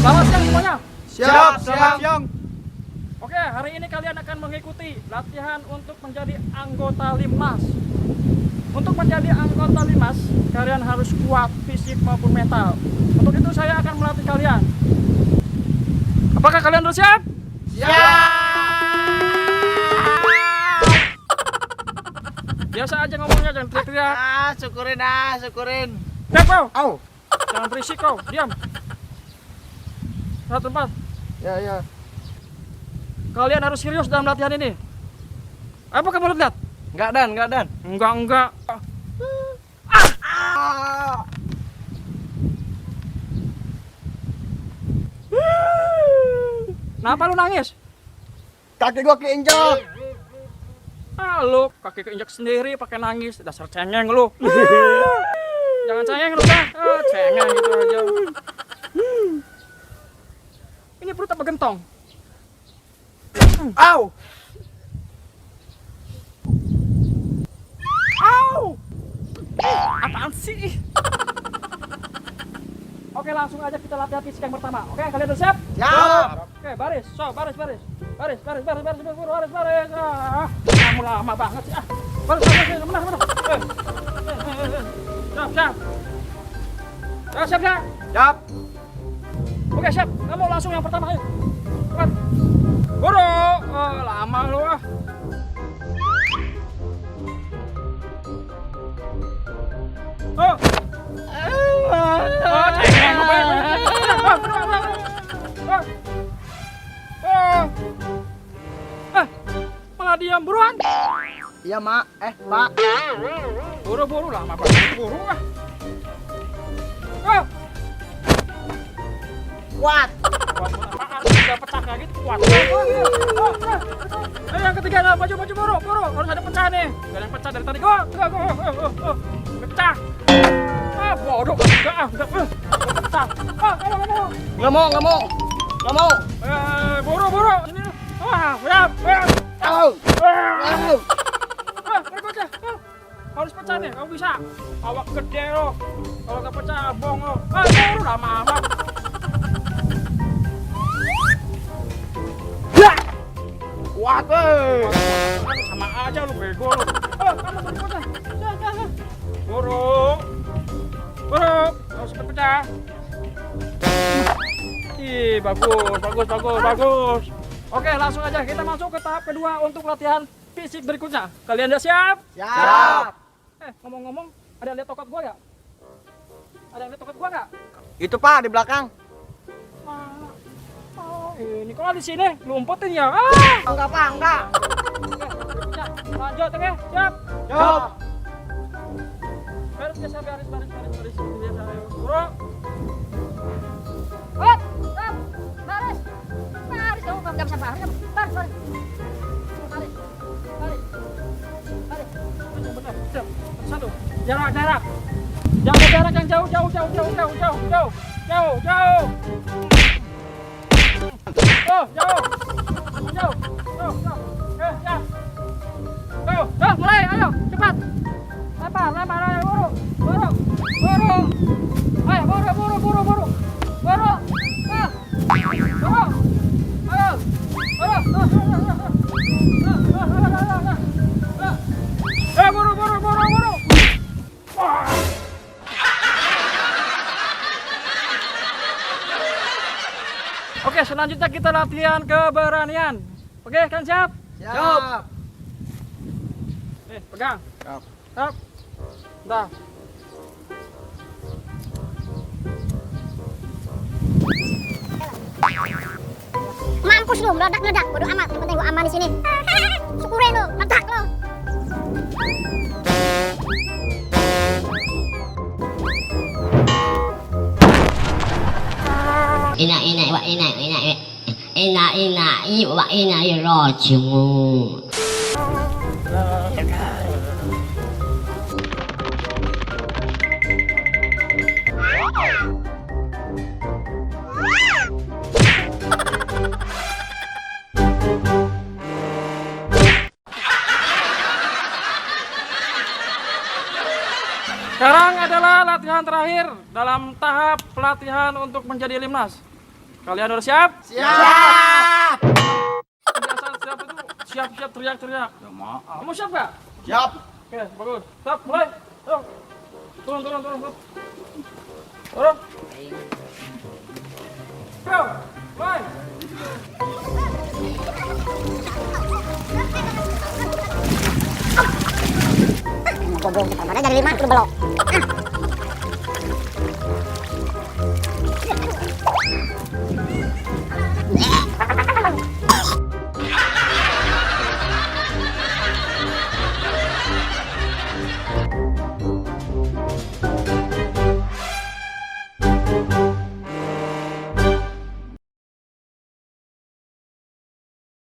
Selamat siang semuanya. Siap, siang. Oke, hari ini kalian akan mengikuti latihan untuk menjadi anggota Limnas. Untuk menjadi anggota Limnas, kalian harus kuat fisik maupun mental. Untuk itu saya akan melatih kalian. Apakah kalian sudah siap? Biasa aja ngomongnya, jangan teriak-teriak. Syukurin. Siap kau? Au. Jangan berisik kau, diam. Satu tempat. Ya. Kalian harus serius dalam latihan ini. Apa kamu lihat? Enggak dan. Enggak. Kenapa lu nangis? Kaki gua keinjak. Lu kaki keinjak sendiri pakai nangis. Dasar cengeng lu. Jangan cengeng lu dah. Cengeng gitu aja. Ini perut apa gentong? Au. Apaan sih? Oke, langsung aja kita latihan fisik yang pertama. Oke, kalian udah siap? Siap. Oke, baris. Baris. Kamu lama banget sih. Baris. Benar. Siap. Siap. Oke, siap. Kamu langsung yang pertama, ayo. Cepat. Buru. Lama lu ah. Cengeng lu, malah diam buruan. Iya, Mak. Pak. Buru lama banget. Buru ah. Kuat. Apaan? Udah pecah kayak gitu kuat. Ayo yang ketiga, nah, maju buru. Harus ada pecah nih. Gak ada yang pecah dari tadi. Go. Pecah. Bodoh enggak pecah. Ayo. Nggak mau. Buru. Sini. Siap. Au. Berikutnya. Harus pecah nih, kamu bisa. Awak gede lo. Kalau nggak pecah, bohong lo. Buru lama amat. Kuat, Sama aja lu bego lu. Kamu berikutnya. Buru. Harus pecah. Ih, bagus. Oke, langsung aja kita masuk ke tahap kedua untuk latihan fisik berikutnya. Kalian udah siap? Siap. Ngomong-ngomong, ada yang lihat tokot gua nggak? Ada yang lihat tokot gua nggak? Itu, Pak, di belakang. Mana? Ini kalau di sini lu umpetin ya. Enggak, Pak, enggak. Oke, berikutnya. Lanjut, oke? Siap? Siap. Baris. Biasa, ayo. Buru. Hop, baris. Kamu nggak bisa baris. Baris. Benar. Siap. Satu. Jarak. Jangan jarak yang jauh. Jauh. Siap. Mulai, ayo, cepat. Lempar, ayo, buru. Ayo, buru. Ayo. Buru. Oke, selanjutnya kita latihan keberanian. Oke, kan siap? Siap. Pegang. Siap. Dah. Mampus lu, meledak. Bodo amat, yang penting gua aman di sini. Syukurin lu, meledak lu. Ina rojimu. Sekarang adalah latihan terakhir dalam tahap pelatihan untuk menjadi Limnas. Kalian udah siap? Siap. Kebiasaan siap itu siap-siap teriak-teriak. Ya, maaf. Kamu siap gak? Siap. Oke, bagus. Siap, mulai. Ayo. Turun. Turun. Ayo, mulai. Goblok, mana jadi 5 belok.